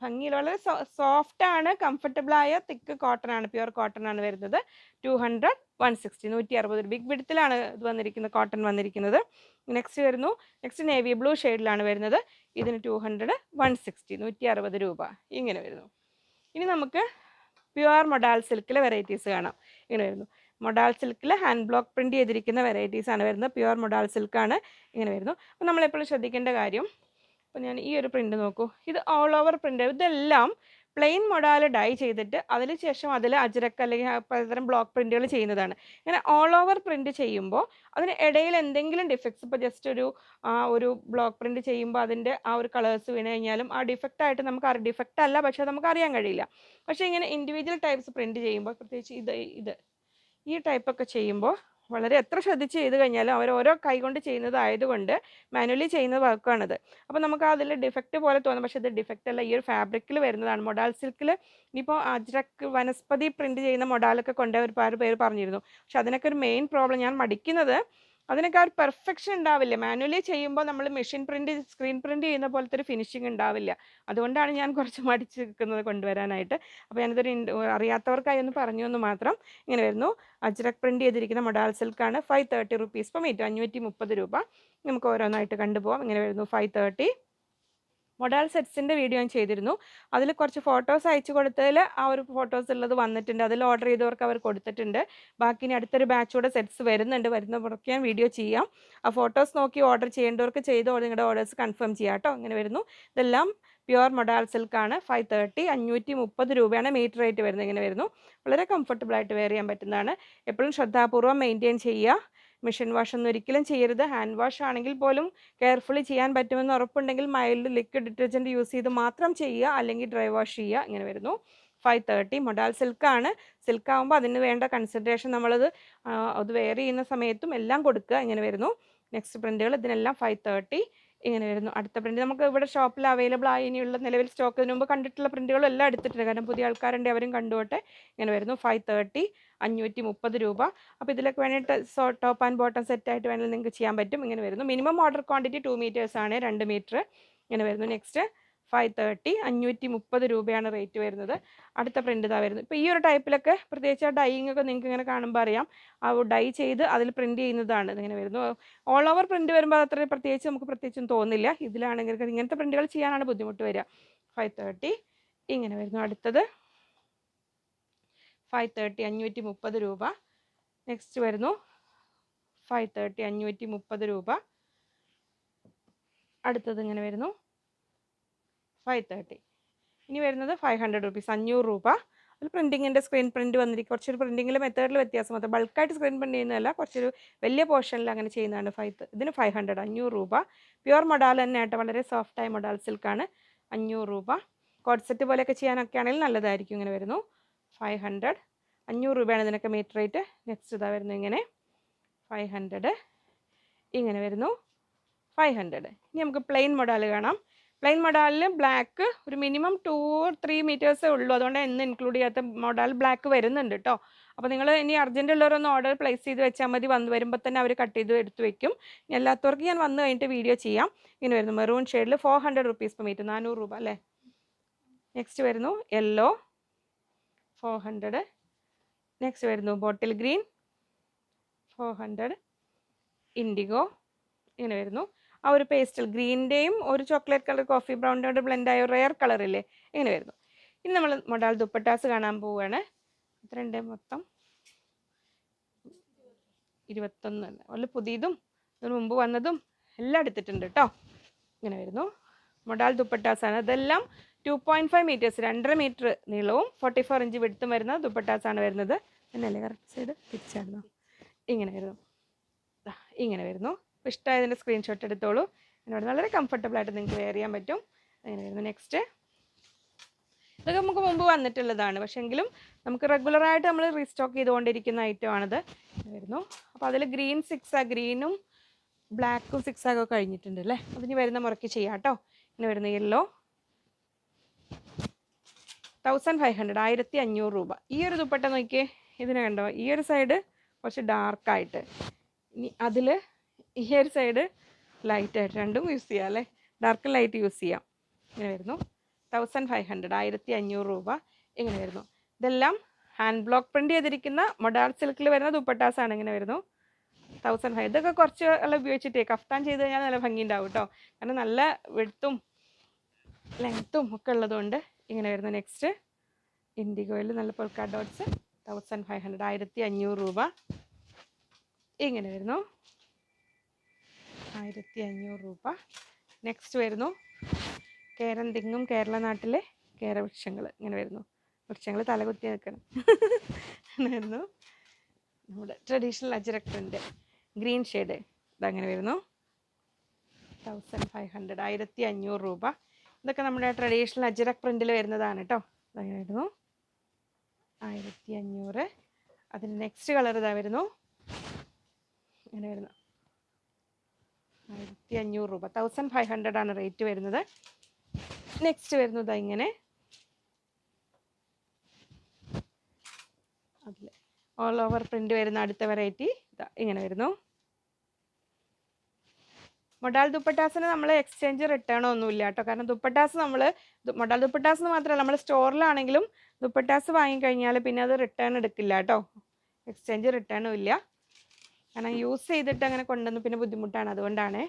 ഭംഗിയിൽ വളരെ സോഫ്റ്റ് ആണ്, കംഫർട്ടബിളായ തിക്ക് കോട്ടൺ ആണ്, പ്യുവർ കോട്ടൺ ആണ് വരുന്നത്. 200 160 160 ബിഗ് വിഡ്ത്തിലാണ് ഇത് വന്നിരിക്കുന്നത്, കോട്ടൺ വന്നിരിക്കുന്നത്. നെക്സ്റ്റ് വരുന്നു, നെക്സ്റ്റ് നേവി ബ്ലൂ ഷെയ്ഡിലാണ് വരുന്നത്. ഇതിന് 200 160 160 രൂപ. ഇങ്ങനെ വരുന്നു. ഇനി നമുക്ക് പ്യുവർ മൊഡാൽ സിൽക്കിലെ വെറൈറ്റീസ് കാണാം. ഇങ്ങനെ വരുന്നു. മൊഡാൽ സിൽക്കിൽ ഹാൻഡ് ബ്ലോക്ക് പ്രിൻറ്റ് ചെയ്തിരിക്കുന്ന വെറൈറ്റീസാണ് വരുന്നത്. പ്യുവർ മൊഡാൽ സിൽക്കാണ്. ഇങ്ങനെ വരുന്നു. അപ്പോൾ നമ്മളെപ്പോഴും ശ്രദ്ധിക്കേണ്ട കാര്യം, അപ്പോൾ ഞാൻ ഈ ഒരു പ്രിൻ്റ് നോക്കൂ, ഇത് ഓൾ ഓവർ പ്രിൻ്റ്. ഇതെല്ലാം പ്ലെയിൻ മൊഡാൽ ഡൈ ചെയ്തിട്ട് അതിന് ശേഷം അതിൽ അജ്രക്ക് അല്ലെങ്കിൽ പലതരം ബ്ലോക്ക് പ്രിൻറ്റുകൾ ചെയ്യുന്നതാണ്. ഇങ്ങനെ ഓൾ ഓവർ പ്രിൻറ്റ് ചെയ്യുമ്പോൾ അതിന് ഇടയിൽ എന്തെങ്കിലും ഡിഫക്ട്സ്, ഇപ്പോൾ ജസ്റ്റ് ഒരു ബ്ലോക്ക് പ്രിൻറ്റ് ചെയ്യുമ്പോൾ അതിൻ്റെ ആ ഒരു കളേഴ്സ് വീണ് കഴിഞ്ഞാലും ആ ഡിഫക്റ്റായിട്ട് നമുക്ക് ഡിഫക്റ്റ് അല്ല, പക്ഷേ നമുക്ക് അറിയാൻ കഴിയില്ല. പക്ഷേ ഇങ്ങനെ ഇൻഡിവിജ്വൽ ടൈപ്സ് പ്രിൻറ്റ് ചെയ്യുമ്പോൾ, പ്രത്യേകിച്ച് ഈ ടൈപ്പൊക്കെ ചെയ്യുമ്പോൾ വളരെ എത്ര ശ്രദ്ധിച്ച് ചെയ്ത് കഴിഞ്ഞാലും അവർ ഓരോ കൈകൊണ്ട് ചെയ്യുന്നതായതുകൊണ്ട് മാനുവലി ചെയ്യുന്ന വർക്കാണിത്. അപ്പോൾ നമുക്ക് അതിൽ ഡിഫക്റ്റ് പോലെ തോന്നും, പക്ഷേ ഇത് ഡിഫക്റ്റ് അല്ല, ഈ ഒരു ഫാബ്രിക്കിൽ വരുന്നതാണ്. മൊഡാൽ സിൽക്കിൽ ഇനിയിപ്പോൾ അജ്രക്ക് വനസ്പതി പ്രിൻറ്റ് ചെയ്യുന്ന മൊഡാലൊക്കെ കൊണ്ട് ഒരുപാട് പേര് പറഞ്ഞിരുന്നു. പക്ഷെ അതിനൊക്കെ ഒരു മെയിൻ പ്രോബ്ലം, ഞാൻ മടിക്കുന്നത് അതിനൊക്കെ ആ ഒരു പെർഫെക്ഷൻ ഉണ്ടാവില്ല. മാനുവലി ചെയ്യുമ്പോൾ നമ്മൾ മെഷീൻ പ്രിൻറ്റ് സ്ക്രീൻ പ്രിൻറ്റ് ചെയ്യുന്ന പോലത്തെ ഒരു ഫിനിഷിങ് ഉണ്ടാവില്ല. അതുകൊണ്ടാണ് ഞാൻ കുറച്ച് മടിച്ച് നിൽക്കുന്നത് കൊണ്ടുവരാനായിട്ട്. അപ്പോൾ ഞാനിതൊരു അറിയാത്തവർക്കായി ഒന്ന് പറഞ്ഞു എന്ന് മാത്രം. ഇങ്ങനെ വരുന്നു. അജ്രക് പ്രിൻറ്റ് ചെയ്തിരിക്കുന്ന മൊഡാൽ സിൽക്കാണ്. 530 റുപ്പീസ് പെർ മീറ്റർ, 530 രൂപ. നമുക്ക് ഓരോന്നായിട്ട് കണ്ടുപോകാം. ഇങ്ങനെ വരുന്നു. 530. മൊഡാൽ സെറ്റ്സിൻ്റെ വീഡിയോ ഞാൻ ചെയ്തിരുന്നു. അതിൽ കുറച്ച് ഫോട്ടോസ് അയച്ചു കൊടുത്തതിൽ ആ ഒരു ഫോട്ടോസ് ഉള്ളത് വന്നിട്ടുണ്ട്. അതിൽ ഓർഡർ ചെയ്തവർക്ക് അവർ കൊടുത്തിട്ടുണ്ട്. ബാക്കി ഇനി അടുത്തൊരു ബാച്ചോടെ സെറ്റ്സ് വരുന്നവർക്ക് ഞാൻ വീഡിയോ ചെയ്യാം. ആ ഫോട്ടോസ് നോക്കി ഓർഡർ ചെയ്യേണ്ടവർക്ക് നിങ്ങളുടെ ഓർഡേഴ്സ് കൺഫേം ചെയ്യാം കേട്ടോ. ഇങ്ങനെ വരുന്നു. ഇതെല്ലാം പ്യുവർ മൊഡാൽ സിൽക്കാണ്. 530 530 രൂപയാണ് മീറ്റർ റേറ്റ് വരുന്നത്. ഇങ്ങനെ വരുന്നു. വളരെ കംഫർട്ടബിളായിട്ട് വെയർ ചെയ്യാൻ പറ്റുന്നതാണ്. എപ്പോഴും ശ്രദ്ധാപൂർവ്വം മെയിൻറ്റെയിൻ ചെയ്യുക. മെഷീൻ വാഷ് ഒന്നും ഒരിക്കലും ചെയ്യരുത്. ഹാൻഡ് വാഷ് ആണെങ്കിൽ പോലും കെയർഫുള്ളി ചെയ്യാൻ പറ്റുമെന്ന് ഉറപ്പുണ്ടെങ്കിൽ മൈൽഡ് ലിക്വിഡ് ഡിറ്റർജൻറ്റ് യൂസ് ചെയ്ത് മാത്രം ചെയ്യുക, അല്ലെങ്കിൽ ഡ്രൈ വാഷ് ചെയ്യുക. ഇങ്ങനെ വരുന്നു. 530. മൊഡാൽ സിൽക്കാണ്. സിൽക്കാവുമ്പോൾ അതിന് വേണ്ട കൺസിഡറേഷൻ നമ്മളത് അത് വെയർ ചെയ്യുന്ന സമയത്തും എല്ലാം കൊടുക്കുക. ഇങ്ങനെ വരുന്നു. നെക്സ്റ്റ് പ്രിൻറ്റുകൾ ഇതിനെല്ലാം 530. ഇങ്ങനെ വരുന്നു. അടുത്ത പ്രിന്റ് നമുക്ക് ഇവിടെ ഷോപ്പിൽ അവൈലബിൾ ആയി ഇനിയുള്ള നിലവിൽ സ്റ്റോക്ക് ഇതിന് മുമ്പ് കണ്ടിട്ടുള്ള പ്രിന്റുകളും എല്ലാം എടുത്തിട്ടുണ്ട്. കാരണം പുതിയ ആൾക്കാരുണ്ട്, അവരും കണ്ടുപോട്ടെ. ഇങ്ങനെ വരുന്നു 530 530 രൂപ. അപ്പോൾ ഇതിലൊക്കെ വേണ്ടിയിട്ട് ടോപ്പ് ആൻഡ് ബോട്ടം സെറ്റായിട്ട് വേണമെങ്കിൽ നിങ്ങൾക്ക് ചെയ്യാൻ പറ്റും. ഇങ്ങനെ വരുന്നു. മിനിമം ഓർഡർ ക്വാണ്ടിറ്റി 2 മീറ്റേഴ്സ് ആണ്, 2 മീറ്റർ. ഇങ്ങനെ വരുന്നു. നെക്സ്റ്റ് 530 530 രൂപയാണ് റേറ്റ് വരുന്നത്. അടുത്ത പ്രിന്റ് ഇതാ വരുന്നത്. ഇപ്പോൾ ഈ ഒരു ടൈപ്പിലൊക്കെ പ്രത്യേകിച്ച് ആ ഡൈയിങ് ഒക്കെ നിങ്ങൾക്ക് ഇങ്ങനെ കാണുമ്പോൾ അറിയാം, ആ ഡൈ ചെയ്ത് അതിൽ പ്രിന്റ് ചെയ്യുന്നതാണ്. ഇതിങ്ങനെ വരുന്നു. ഓൾ ഓവർ പ്രിന്റ് വരുമ്പോൾ അത്ര പ്രത്യേകിച്ച് നമുക്ക് പ്രത്യേകിച്ചും തോന്നില്ല. ഇതിലാണെങ്കിൽ ഇങ്ങനത്തെ പ്രിന്റുകൾ ചെയ്യാനാണ് ബുദ്ധിമുട്ട് വരിക. 530 ഇങ്ങനെ വരുന്നു. അടുത്തത് 530 530 രൂപ. നെക്സ്റ്റ് വരുന്നു 530 530 രൂപ. അടുത്തത് ഇങ്ങനെ വരുന്നു 530. ഇനി വരുന്നത് 500 റുപ്പീസ്, 500 രൂപ. അതിൽ പ്രിൻറ്റിങ്ങിൻ്റെ സ്ക്രീൻ പ്രിൻറ്റ് വന്നിരിക്കും. കുറച്ചൊരു പ്രിൻറ്റിങ്ങിൽ മെത്തേഡിൽ വ്യത്യാസം മാത്രം, ബൾക്കായിട്ട് സ്ക്രീൻ പ്രിൻറ്റ് ചെയ്യുന്നതല്ല, കുറച്ചൊരു വലിയ പോർഷനിൽ അങ്ങനെ ചെയ്യുന്നതാണ്. ഇതിന് 500 500 രൂപ. പ്യുവർ മൊഡാൽ തന്നെ ആയിട്ട് വളരെ സോഫ്റ്റായ മൊഡാൽ സിൽക്കാണ്. 500 രൂപ. കോഡ് സെറ്റ് പോലെയൊക്കെ ചെയ്യാനൊക്കെ ആണെങ്കിൽ നല്ലതായിരിക്കും. ഇങ്ങനെ വരുന്നു 500 500 രൂപയാണ് ഇതിനൊക്കെ മീറ്റർ റേറ്റ്. നെക്സ്റ്റ് ഇതാ വരുന്നു ഇങ്ങനെ 500 ഇങ്ങനെ വരുന്നു 500. ഇനി നമുക്ക് പ്ലെയിൻ മൊഡാൽ കാണാം. പ്ലെയിൻ മൊഡാലിൽ ബ്ലാക്ക് ഒരു മിനിമം 2 or 3 മീറ്റേഴ്സേ ഉള്ളൂ. അതുകൊണ്ട് ഇന്ന് ഇൻക്ലൂഡ് ചെയ്യാത്ത മൊഡാൽ ബ്ലാക്ക് വരുന്നുണ്ട് കേട്ടോ. അപ്പോൾ നിങ്ങൾ ഇനി അർജൻറ്റ് ഉള്ളവരൊന്ന് ഓർഡർ പ്ലേസ് ചെയ്ത് വെച്ചാൽ മതി. വരുമ്പോൾ തന്നെ അവർ കട്ട് ചെയ്ത് എടുത്ത് വെക്കും. എല്ലാത്തവർക്ക് ഞാൻ വന്ന് കഴിഞ്ഞിട്ട് വീഡിയോ ചെയ്യാം. ഇങ്ങനെ വരുന്നു മെറൂൺ ഷെയ്ഡിൽ 400 റുപ്പീസ് പെർ മീറ്റർ, 400 രൂപ അല്ലേ. നെക്സ്റ്റ് വരുന്നു യെല്ലോ 400. നെക്സ്റ്റ് വരുന്നു ബോട്ടിൽ ഗ്രീൻ 400. ഇൻഡിഗോ ഇങ്ങനെ വരുന്നു. ആ ഒരു പേസ്റ്റൽ ഗ്രീൻ്റെയും ഒരു ചോക്ലേറ്റ് കളർ കോഫി ബ്രൗണിനോട് ബ്ലെൻഡായ റെയർ കളറില്ലേ, ഇങ്ങനെ വരുന്നു. ഇനി നമ്മൾ മൊഡാൽ ദുപ്പട്ടാസ് കാണാൻ പോവുകയാണ്. എത്രയുണ്ട് മൊത്തം? 21. അതുപോലെ പുതിയതും ഇതിന് മുമ്പ് വന്നതും എല്ലാം എടുത്തിട്ടുണ്ട് കേട്ടോ. ഇങ്ങനെ വരുന്നു മൊഡാൽ ദുപ്പട്ടാസാണ്. ഇതെല്ലാം 2.5 മീറ്റേഴ്സ്, 2.5 മീറ്റർ നീളവും 44 ഇഞ്ച് വിടുത്തും വരുന്ന ദുപ്പട്ടാസാണ് വരുന്നത്. എന്നല്ലേ കറക്റ്റ് സൈഡ് തിരിച്ചായിരുന്നു. ഇങ്ങനെ വരുന്നു, ഇങ്ങനെ വരുന്നു. ഇഷ്ടമായതിൻ്റെ സ്ക്രീൻഷോട്ട് എടുത്തോളൂ. എന്നോട് വളരെ കംഫർട്ടബിൾ ആയിട്ട് നിങ്ങൾക്ക് വെയർ ചെയ്യാൻ പറ്റും. അങ്ങനെ വരുന്നു. നെക്സ്റ്റ് ഇതൊക്കെ നമുക്ക് മുമ്പ് വന്നിട്ടുള്ളതാണ്, പക്ഷേ എങ്കിലും നമുക്ക് റെഗുലറായിട്ട് നമ്മൾ റീസ്റ്റോക്ക് ചെയ്തുകൊണ്ടിരിക്കുന്ന ഐറ്റമാണിത്. വരുന്നു. അപ്പോൾ അതിൽ ഗ്രീൻ 6 ഗ്രീനും ബ്ലാക്കും 6 കഴിഞ്ഞിട്ടുണ്ട് അല്ലേ. അതിന് വരുന്ന മുറയ്ക്ക് ചെയ്യാം കേട്ടോ. ഇങ്ങനെ വരുന്ന യെല്ലോ 1500 1500 രൂപ. ഈ ഒരു ദുപ്പട്ട നോക്കിയേ, ഇതിനെ കണ്ടോ, ഈ ഒരു സൈഡ് കുറച്ച് ഡാർക്കായിട്ട്, ഇനി അതിൽ ഈ ഒരു സൈഡ് ലൈറ്റായിട്ട്, രണ്ടും യൂസ് ചെയ്യാം അല്ലേ, ഡാർക്ക് ലൈറ്റ് യൂസ് ചെയ്യാം. ഇങ്ങനെ വരുന്നു 1500 1500 രൂപ. ഇങ്ങനെ വരുന്നു. ഇതെല്ലാം ഹാൻഡ് ബ്ലോക്ക് പ്രിൻറ്റ് ചെയ്തിരിക്കുന്ന മൊഡാൽ സിൽക്കിൽ വരുന്ന ദുപ്പട്ടാസാണ്. ഇങ്ങനെ വരുന്നു 1500. ഇതൊക്കെ കുറച്ച് എല്ലാം ഉപയോഗിച്ചിട്ടേ കഫ്താൻ ചെയ്ത് കഴിഞ്ഞാൽ നല്ല ഭംഗി ഉണ്ടാവും കേട്ടോ. കാരണം നല്ല വിഡ്ത്തും ലെങ്ത്തും ഒക്കെ ഉള്ളതുകൊണ്ട്. ഇങ്ങനെ വരുന്നു. നെക്സ്റ്റ് ഇൻഡിഗോയിൽ നല്ല പൊൾക്കാ ഡോട്ട്സ് 1500 1500 രൂപ. ഇങ്ങനെ വരുന്നു 1500 രൂപ. നെക്സ്റ്റ് വരുന്നു കേരം തിങ്ങും കേരള നാട്ടിലെ കേരവൃക്ഷങ്ങൾ. ഇങ്ങനെ വരുന്നു. വൃക്ഷങ്ങൾ തലകുത്തി നിൽക്കണം. വരുന്നു നമ്മുടെ traditional ajrak print green shade. ഇതങ്ങനെ വരുന്നു 1500 1500 രൂപ. ഇതൊക്കെ നമ്മുടെ ട്രഡീഷണൽ അജ്രക് പ്രിൻറ്റിൽ വരുന്നതാണ് കേട്ടോ. ഇതങ്ങനെ വരുന്നു 1500. അതിന് നെക്സ്റ്റ് കളർ ഇതാ വരുന്നു. ഇങ്ങനെ വരുന്നു 1500 രൂപ. 1500 ആണ് റേറ്റ് വരുന്നത്. നെക്സ്റ്റ് വരുന്നത് ഇങ്ങനെ അതിൽ ഓൾ ഓവർ പ്രിൻ്റ് വരുന്ന അടുത്ത വെറൈറ്റി ഇങ്ങനെ വരുന്നു. മൊഡാൽ ദുപ്പട്ടാസിന് നമ്മൾ എക്സ്ചേഞ്ച് റിട്ടേണോ ഒന്നുമില്ല കേട്ടോ. കാരണം ദുപ്പട്ടാസ് നമ്മൾ മൊഡാൽ ദുപ്പട്ടാസ് മാത്രമല്ല, നമ്മൾ സ്റ്റോറിലാണെങ്കിലും ദുപ്പട്ടാസ് വാങ്ങിക്കഴിഞ്ഞാൽ പിന്നെ അത് റിട്ടേൺ എടുക്കില്ല കേട്ടോ. എക്സ്ചേഞ്ച് റിട്ടേണും ഇല്ല. കാരണം യൂസ് ചെയ്തിട്ട് അങ്ങനെ കൊണ്ടുവന്ന് പിന്നെ ബുദ്ധിമുട്ടാണ്. അതുകൊണ്ടാണ്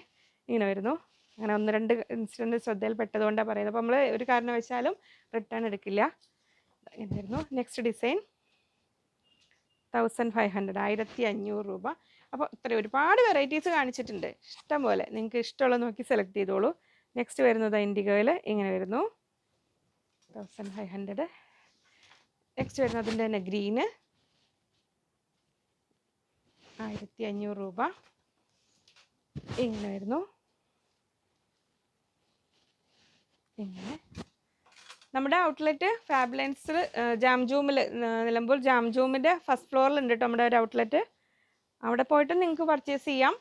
ഇങ്ങനെ വരുന്നു. അങ്ങനെ 1-2 ഇൻസിഡൻറ്റ് ശ്രദ്ധയിൽപ്പെട്ടതുകൊണ്ടാണ് പറയുന്നത്. അപ്പോൾ നമ്മൾ ഒരു കാരണവശാലും റിട്ടേൺ എടുക്കില്ല. ഇങ്ങനെ വരുന്നു. നെക്സ്റ്റ് ഡിസൈൻ 1500 1500 രൂപ. അപ്പോൾ ഇത്രയും ഒരുപാട് വെറൈറ്റീസ് കാണിച്ചിട്ടുണ്ട്, ഇഷ്ടം പോലെ. നിങ്ങൾക്ക് ഇഷ്ടമുള്ളത് നോക്കി സെലക്ട് ചെയ്തോളൂ. നെക്സ്റ്റ് വരുന്നത് ഇൻഡിഗോയിൽ ഇങ്ങനെ വരുന്നു 1500. നെക്സ്റ്റ് വരുന്നത് അതിൻ്റെ തന്നെ ഗ്രീന് 1500 രൂപ. ഇങ്ങനെ വരുന്നു. ഇങ്ങനെ നമ്മുടെ ഔട്ട്ലെറ്റ് ഫാബ്ലൻസിൽ ജാംജൂമിൽ, നിലമ്പൂർ ജാംജൂമിൻ്റെ ഫസ്റ്റ് ഫ്ലോറിലുണ്ട് കേട്ടോ നമ്മുടെ ഒരു ഔട്ട്ലെറ്റ്. അവിടെ പോയിട്ട് നിങ്ങൾക്ക് പർച്ചേസ് ചെയ്യാം.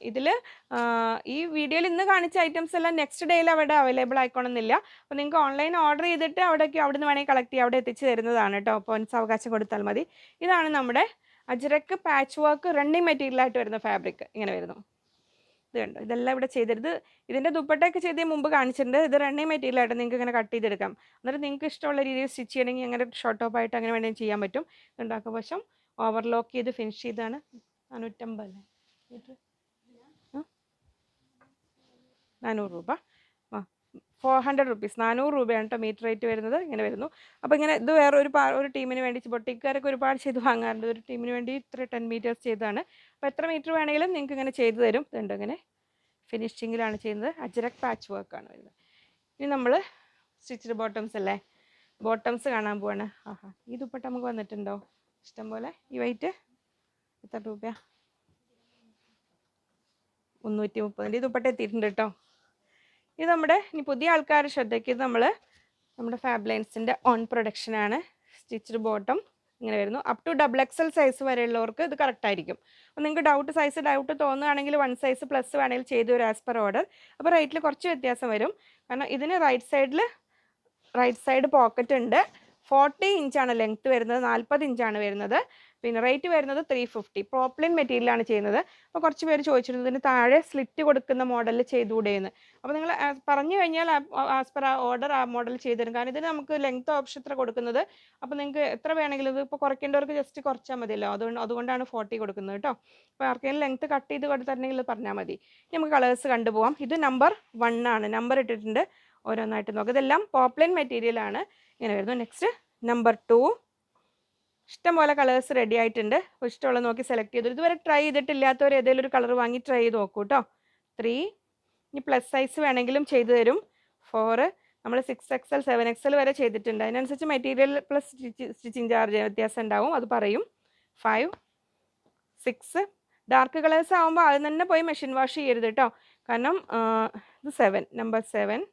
ഇതിൽ ഈ വീഡിയോയിൽ ഇന്ന് കാണിച്ച ഐറ്റംസ് എല്ലാം നെക്സ്റ്റ് ഡേയിൽ അവിടെ അവൈലബിൾ ആയിക്കോണമെന്നില്ല. അപ്പോൾ നിങ്ങൾക്ക് ഓൺലൈൻ ഓർഡർ ചെയ്തിട്ട് അവിടെ നിന്ന് വേണമെങ്കിൽ കളക്ട് ചെയ്യാം, അവിടെ എത്തിച്ച് തരുന്നതാണ് കേട്ടോ. പോയിൻറ്റ്സ് അവകാശം കൊടുത്താൽ മതി. ഇതാണ് നമ്മുടെ അജ്രക്ക് പാച്ച് വർക്ക് റണ്ണിങ് മെറ്റീരിയലായിട്ട് വരുന്ന ഫാബ്രിക്. ഇങ്ങനെ വരുന്നു. ഇത് കണ്ടോ, ഇതെല്ലാം ഇവിടെ ചെയ്തെടുത്ത് ഇതിൻ്റെ ദുപ്പട്ടയൊക്കെ ചെയ്ത് മുമ്പ് കാണിച്ചിട്ടുണ്ട്. ഇത് റണ്ണിങ് മെറ്റീരിയലായിട്ട് നിങ്ങൾക്ക് ഇങ്ങനെ കട്ട് ചെയ്തെടുക്കാം. എന്നിട്ട് നിങ്ങൾക്ക് ഇഷ്ടമുള്ള രീതിയിൽ സ്റ്റിച്ച് ചെയ്യണമെങ്കിൽ അങ്ങനെ ഷോർട്ട് ടോപ്പായിട്ട് അങ്ങനെ വേണമെങ്കിൽ ചെയ്യാൻ പറ്റും. ഉണ്ടാക്കുക വശം ഓവർലോക്ക് ചെയ്ത് ഫിനിഷ് ചെയ്താണ്. 450 അല്ലേ മീറ്റർ? 400 രൂപ. 400 റുപ്പീസ്, 400 രൂപയാണ് കേട്ടോ മീറ്റർ റേറ്റ് വരുന്നത്. ഇങ്ങനെ വരുന്നു. അപ്പോൾ ഇങ്ങനെ ഇത് വേറെ ഒരു ടീമിന് വേണ്ടി, ബൊട്ടിക്കാരൊക്കെ ഒരുപാട് ചെയ്ത് വാങ്ങാറുണ്ട്. ഒരു ടീമിന് വേണ്ടി ഇത്ര 10 മീറ്റേഴ്സ് ചെയ്തതാണ്. അപ്പോൾ എത്ര മീറ്റർ വേണമെങ്കിലും നിങ്ങൾക്ക് ഇങ്ങനെ ചെയ്തു തരും. ഇതുണ്ട്, ഇങ്ങനെ ഫിനിഷിങ്ങിലാണ് ചെയ്യുന്നത്. അജ്രക് പാച്ച് വർക്കാണ് വരുന്നത്. ഇനി നമ്മൾ സ്റ്റിച്ച്ഡ് ബോട്ടംസ് അല്ലേ, ബോട്ടംസ് കാണാൻ പോവാണ്. ഈ ദുപ്പട്ട നമുക്ക് വന്നിട്ടുണ്ടോ ഇഷ്ടം പോലെ? ഈ വെയിറ്റ് എത്ര രൂപയാണ്? 330. ഈ ദുപ്പട്ട എത്തിയിട്ടുണ്ട് കേട്ടോ. ഇത് നമ്മുടെ ഇനി പുതിയ ആൾക്കാർ ശ്രദ്ധയ്ക്ക്, ഇത് നമ്മുടെ ഫാബ്ലൈൻസിൻ്റെ ഓൺ പ്രൊഡക്ഷനാണ്. സ്റ്റിച്ച്ഡ് ബോട്ടം ഇങ്ങനെ വരുന്നു. അപ് ടു XXL സൈസ് വരെയുള്ളവർക്ക് ഇത് കറക്റ്റ് ആയിരിക്കും. അപ്പോൾ നിങ്ങൾക്ക് സൈസ് ഡൗട്ട് തോന്നുകയാണെങ്കിൽ 1 സൈസ് പ്ലസ് വേണമെങ്കിൽ ചെയ്തു വരും ആസ് പെർ ഓർഡർ. അപ്പോൾ റേറ്റിൽ കുറച്ച് വ്യത്യാസം വരും. കാരണം ഇതിന് റൈറ്റ് സൈഡ് പോക്കറ്റ് ഉണ്ട്. 40 ഇഞ്ചാണ് ലെങ്ത്ത് വരുന്നത്, 40 ഇഞ്ചാണ് വരുന്നത്. പിന്നെ റേറ്റ് വരുന്നത് 350. പോപ്ലിൻ മെറ്റീരിയലാണ് ചെയ്യുന്നത്. അപ്പോൾ കുറച്ച് പേര് ചോദിച്ചിരുന്നു ഇതിന് താഴെ സ്ലിറ്റ് കൊടുക്കുന്ന മോഡലിൽ ചെയ്തുകൂടെയെന്ന്. അപ്പോൾ നിങ്ങൾ പറഞ്ഞു കഴിഞ്ഞാൽ ആസ് പെർ ഓർഡർ ആ മോഡൽ ചെയ്തു തരും. കാരണം ഇതിന് നമുക്ക് ലെങ്ത്ത് ഓപ്ഷൻ എത്ര കൊടുക്കുന്നത്. അപ്പോൾ നിങ്ങൾക്ക് എത്ര വേണമെങ്കിലും, ഇത് ഇപ്പോൾ കുറയ്ക്കേണ്ടവർക്ക് ജസ്റ്റ് കുറച്ചാൽ മതിയല്ലോ, അതുകൊണ്ടാണ് 40 കൊടുക്കുന്നത് കേട്ടോ. അപ്പോൾ ആർക്കെങ്കിലും ലെങ്ത്ത് കട്ട് ചെയ്ത് കൊടുത്തിട്ടുണ്ടെങ്കിൽ പറഞ്ഞാൽ മതി. നമുക്ക് കളേഴ്സ് കണ്ടുപോകാം. ഇത് നമ്പർ 1 ആണ്, നമ്പർ ഇട്ടിട്ടുണ്ട്. ഓരോന്നായിട്ട് നോക്കാം. ഇതെല്ലാം പോപ്ലിൻ മെറ്റീരിയലാണ്. ഇങ്ങനെ വരുന്നു. Next number 2. ഇഷ്ടംപോലെ കളേഴ്സ് റെഡി ആയിട്ടുണ്ട്. അപ്പോൾ ഇഷ്ടമുള്ള നോക്കി സെലക്ട് ചെയ്തു. ഇതുവരെ ട്രൈ ചെയ്തിട്ടില്ലാത്തവർ ഏതെങ്കിലും ഒരു കളർ വാങ്ങി ട്രൈ ചെയ്ത് നോക്കൂ കേട്ടോ. 3. ഇനി പ്ലസ് സൈസ് വേണമെങ്കിലും ചെയ്തു തരും. 4. നമ്മൾ 6XL 7XL വരെ ചെയ്തിട്ടുണ്ട്. അതിനനുസരിച്ച് മെറ്റീരിയൽ പ്ലസ് സ്റ്റിച്ചിങ് ചാർജ് വ്യത്യാസം ഉണ്ടാവും, അത് പറയും. 5, 6. ഡാർക്ക് കളേഴ്സ് ആകുമ്പോൾ അത് തന്നെ പോയി മെഷീൻ വാഷ് ചെയ്യരുത് കേട്ടോ. കാരണം ഇത് 7, നമ്പർ 7.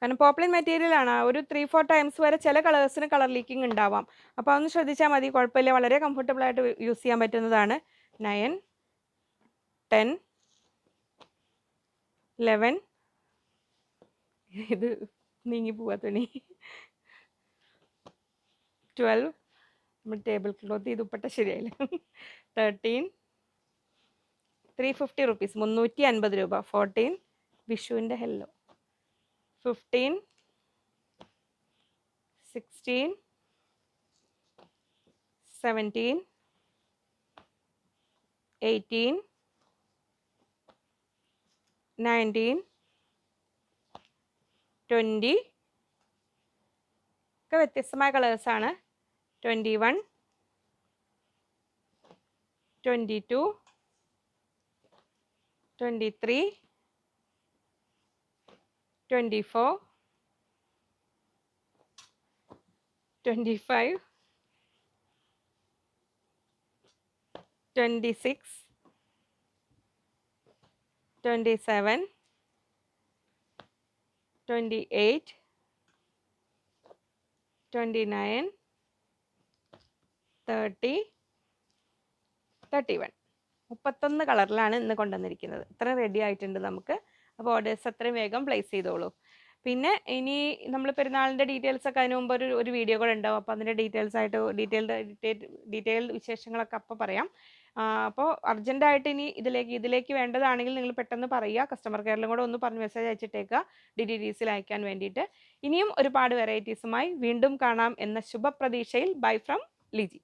കാരണം പോപ്ലിൻ മെറ്റീരിയലാണ്. ഒരു 3-4 ടൈംസ് വരെ ചില കളേഴ്സിന് കളർ ലീക്കിംഗ് ഉണ്ടാവാം. അപ്പോൾ അതൊന്ന് ശ്രദ്ധിച്ചാൽ മതി, കുഴപ്പമില്ല. വളരെ കംഫർട്ടബിൾ ആയിട്ട് യൂസ് ചെയ്യാൻ പറ്റുന്നതാണ്. 9, 10, 11. ഇത് നീങ്ങി പോവാ തുണി. 12. നമ്മൾ ടേബിൾ ക്ലോത്ത് ഈ ദുപ്പട്ട ശരിയായില്ല. 13. 350 റുപ്പീസ്, 350 രൂപ. 14. വിഷുവിൻ്റെ ഹെല്ലോ. 15, 16, 17, 18, 19, 20. ഒക്കെ വ്യത്യസ്തമായ കളേഴ്സാണ്. 21, 22, 23, 24, 25, 26, 27, 28, 29, 30, 31. 31 കളറിലാണ് ഇന്ന് കൊണ്ടുവന്നിരിക്കുന്നത്. ഇത്രയും റെഡി ആയിട്ടുണ്ട് നമുക്ക്. അപ്പോൾ ഓർഡേഴ്സ് അത്രയും വേഗം പ്ലേസ് ചെയ്തോളൂ. പിന്നെ ഇനി നമ്മൾ പെരുന്നാളിൻ്റെ ഡീറ്റെയിൽസ് ഒക്കെ അതിന് മുമ്പ് ഒരു വീഡിയോ കൂടെ ഉണ്ടാവും. അപ്പോൾ അതിൻ്റെ ഡീറ്റെയിൽസ് ആയിട്ട് ഡീറ്റെയിൽഡ് വിശേഷങ്ങളൊക്കെ അപ്പോൾ പറയാം. അപ്പോൾ അർജൻറ്റായിട്ട് ഇനി ഇതിലേക്ക് വേണ്ടതാണെങ്കിൽ നിങ്ങൾ പെട്ടെന്ന് പറയുക. കസ്റ്റമർ കെയറിലും കൂടെ ഒന്ന് പറഞ്ഞ് മെസ്സേജ് അയച്ചിട്ടേക്കുക DTDCയിൽ അയക്കാൻ വേണ്ടിയിട്ട്. ഇനിയും ഒരുപാട് വെറൈറ്റീസുമായി വീണ്ടും കാണാം എന്ന ശുഭപ്രതീക്ഷയിൽ ബൈ ഫ്രം ലിജി.